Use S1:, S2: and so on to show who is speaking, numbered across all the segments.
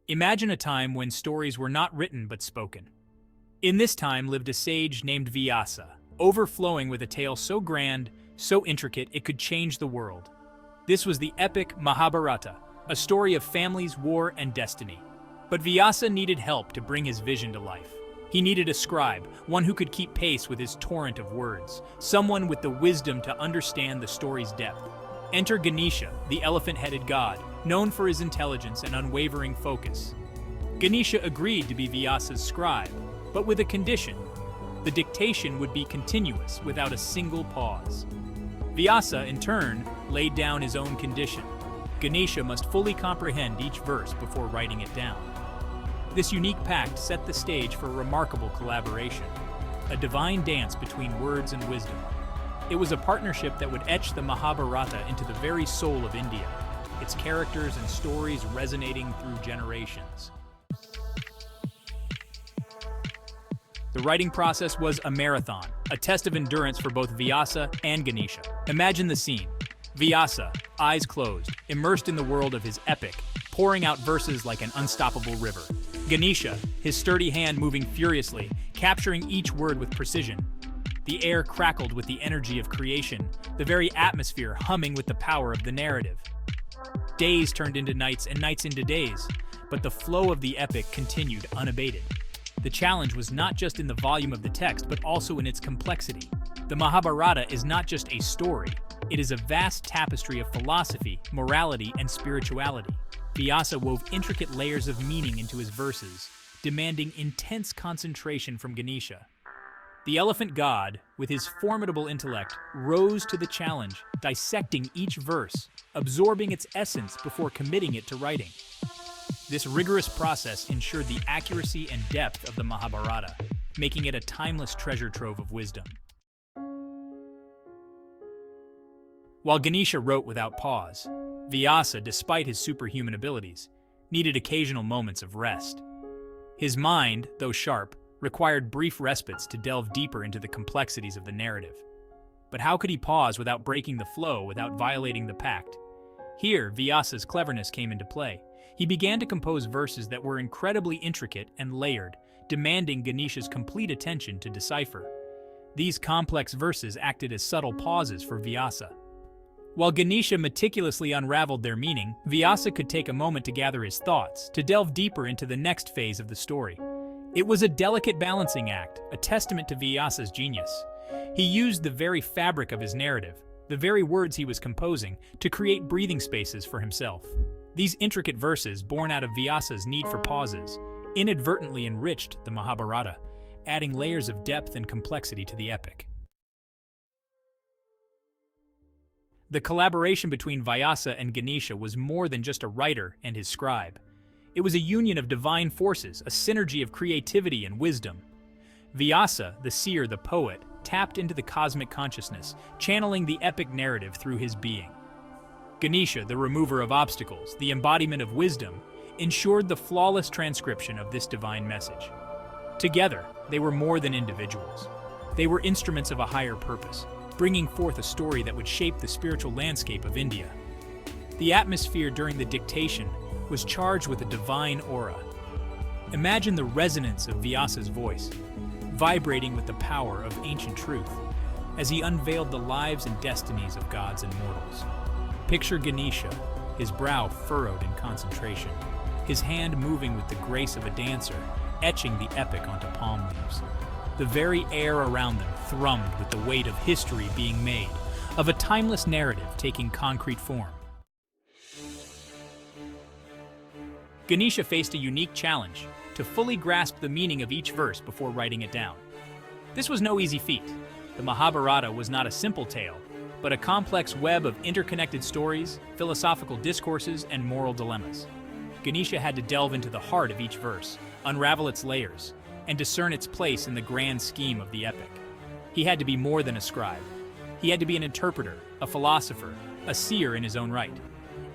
S1: Imagine a time when stories were not written but spoken. In this time lived a sage named Vyasa, overflowing with a tale so grand, so intricate it could change the world. This was the epic Mahabharata, a story of families, war, and destiny. But Vyasa needed help to bring his vision to life. He needed a scribe, one who could keep pace with his torrent of words, someone with the wisdom to understand the story's depth. Enter Ganesha, the elephant-headed god, known for his intelligence and unwavering focus. Ganesha agreed to be Vyasa's scribe, but with a condition. The dictation would be continuous, without a single pause. Vyasa, in turn, laid down his own condition. Ganesha must fully comprehend each verse before writing it down. This unique pact set the stage for a remarkable collaboration, a divine dance between words and wisdom. It was a partnership that would etch the Mahabharata into the very soul of India, its characters and stories resonating through generations. The writing process was a marathon, a test of endurance for both Vyasa and Ganesha. Imagine the scene. Vyasa, eyes closed, immersed in the world of his epic, pouring out verses like an unstoppable river. Ganesha, his sturdy hand moving furiously, capturing each word with precision. The air crackled with the energy of creation, the very atmosphere humming with the power of the narrative. Days turned into nights and nights into days, but the flow of the epic continued unabated. The challenge was not just in the volume of the text, but also in its complexity. The Mahabharata is not just a story, it is a vast tapestry of philosophy, morality, and spirituality. Vyasa wove intricate layers of meaning into his verses, demanding intense concentration from Ganesha. The elephant god, with his formidable intellect, rose to the challenge, dissecting each verse, absorbing its essence before committing it to writing. This rigorous process ensured the accuracy and depth of the Mahabharata, making it a timeless treasure trove of wisdom. While Ganesha wrote without pause, Vyasa, despite his superhuman abilities, needed occasional moments of rest. His mind, though sharp, required brief respites to delve deeper into the complexities of the narrative. But how could he pause without breaking the flow, without violating the pact? Here, Vyasa's cleverness came into play. He began to compose verses that were incredibly intricate and layered, demanding Ganesha's complete attention to decipher. These complex verses acted as subtle pauses for Vyasa. While Ganesha meticulously unraveled their meaning, Vyasa could take a moment to gather his thoughts, to delve deeper into the next phase of the story. It was a delicate balancing act, a testament to Vyasa's genius. He used the very fabric of his narrative, the very words he was composing, to create breathing spaces for himself. These intricate verses, born out of Vyasa's need for pauses, inadvertently enriched the Mahabharata, adding layers of depth and complexity to the epic. The collaboration between Vyasa and Ganesha was more than just a writer and his scribe. It was a union of divine forces, a synergy of creativity and wisdom. Vyasa, the seer, the poet, tapped into the cosmic consciousness, channeling the epic narrative through his being. Ganesha, the remover of obstacles, the embodiment of wisdom, ensured the flawless transcription of this divine message. Together, they were more than individuals. They were instruments of a higher purpose, bringing forth a story that would shape the spiritual landscape of India. The atmosphere during the dictation was charged with a divine aura. Imagine the resonance of Vyasa's voice, vibrating with the power of ancient truth, as he unveiled the lives and destinies of gods and mortals. Picture Ganesha, his brow furrowed in concentration, his hand moving with the grace of a dancer, etching the epic onto palm leaves. The very air around them thrummed with the weight of history being made, of a timeless narrative taking concrete form. Ganesha faced a unique challenge, to fully grasp the meaning of each verse before writing it down. This was no easy feat. The Mahabharata was not a simple tale, but a complex web of interconnected stories, philosophical discourses, and moral dilemmas. Ganesha had to delve into the heart of each verse, unravel its layers, and discern its place in the grand scheme of the epic. He had to be more than a scribe. He had to be an interpreter, a philosopher, a seer in his own right.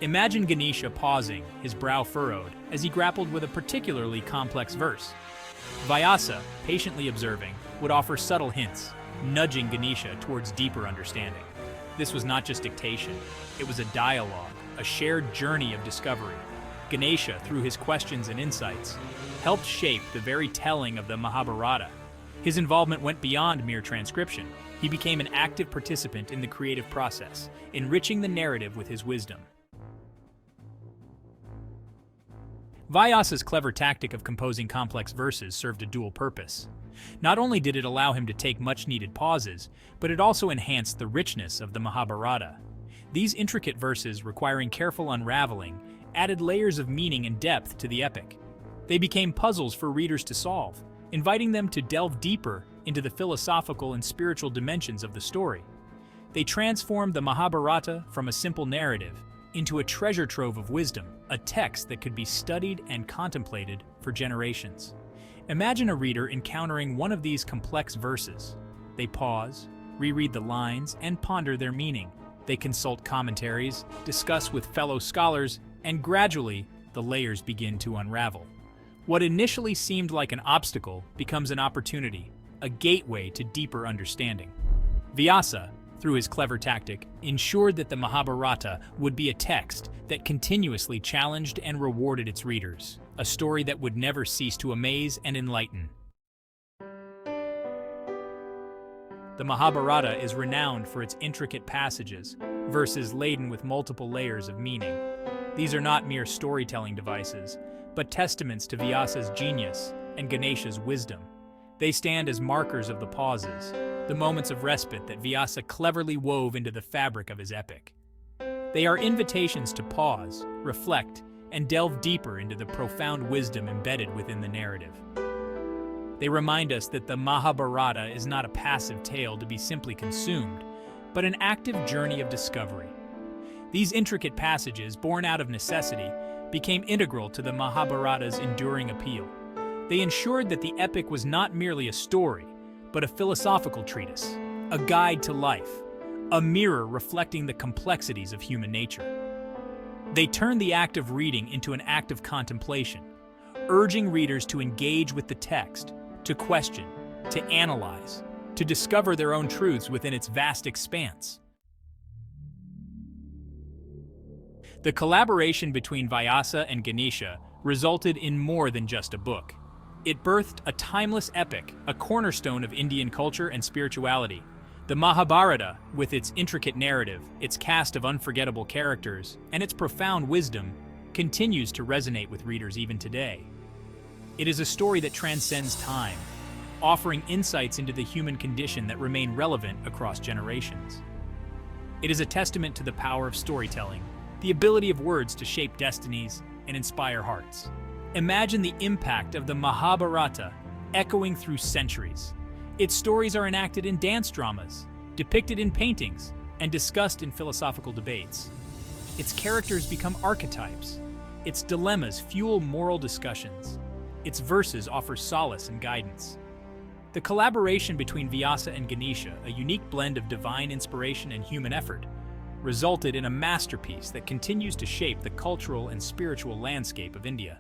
S1: Imagine Ganesha pausing, his brow furrowed, as he grappled with a particularly complex verse. Vyasa, patiently observing, would offer subtle hints, nudging Ganesha towards deeper understanding. This was not just dictation, it was a dialogue, a shared journey of discovery. Ganesha, through his questions and insights, helped shape the very telling of the Mahabharata. His involvement went beyond mere transcription. He became an active participant in the creative process, enriching the narrative with his wisdom. Vyasa's clever tactic of composing complex verses served a dual purpose. Not only did it allow him to take much-needed pauses, but it also enhanced the richness of the Mahabharata. These intricate verses, requiring careful unraveling, added layers of meaning and depth to the epic. They became puzzles for readers to solve, inviting them to delve deeper into the philosophical and spiritual dimensions of the story. They transformed the Mahabharata from a simple narrative into a treasure trove of wisdom, a text that could be studied and contemplated for generations. Imagine a reader encountering one of these complex verses. They pause, reread the lines, and ponder their meaning. They consult commentaries, discuss with fellow scholars, and gradually, the layers begin to unravel. What initially seemed like an obstacle becomes an opportunity, a gateway to deeper understanding. Vyasa, through his clever tactic, ensured that the Mahabharata would be a text that continuously challenged and rewarded its readers, a story that would never cease to amaze and enlighten. The Mahabharata is renowned for its intricate passages, verses laden with multiple layers of meaning. These are not mere storytelling devices, but testaments to Vyasa's genius and Ganesha's wisdom. They stand as markers of the pauses, the moments of respite that Vyasa cleverly wove into the fabric of his epic. They are invitations to pause, reflect, and delve deeper into the profound wisdom embedded within the narrative. They remind us that the Mahabharata is not a passive tale to be simply consumed, but an active journey of discovery. These intricate passages, born out of necessity, became integral to the Mahabharata's enduring appeal. They ensured that the epic was not merely a story, but a philosophical treatise, a guide to life, a mirror reflecting the complexities of human nature. They turned the act of reading into an act of contemplation, urging readers to engage with the text, to question, to analyze, to discover their own truths within its vast expanse. The collaboration between Vyasa and Ganesha resulted in more than just a book. It birthed a timeless epic, a cornerstone of Indian culture and spirituality. The Mahabharata, with its intricate narrative, its cast of unforgettable characters, and its profound wisdom, continues to resonate with readers even today. It is a story that transcends time, offering insights into the human condition that remain relevant across generations. It is a testament to the power of storytelling, the ability of words to shape destinies and inspire hearts. Imagine the impact of the Mahabharata echoing through centuries. Its stories are enacted in dance dramas, depicted in paintings, and discussed in philosophical debates. Its characters become archetypes. Its dilemmas fuel moral discussions. Its verses offer solace and guidance. The collaboration between Vyasa and Ganesha, a unique blend of divine inspiration and human effort, resulted in a masterpiece that continues to shape the cultural and spiritual landscape of India.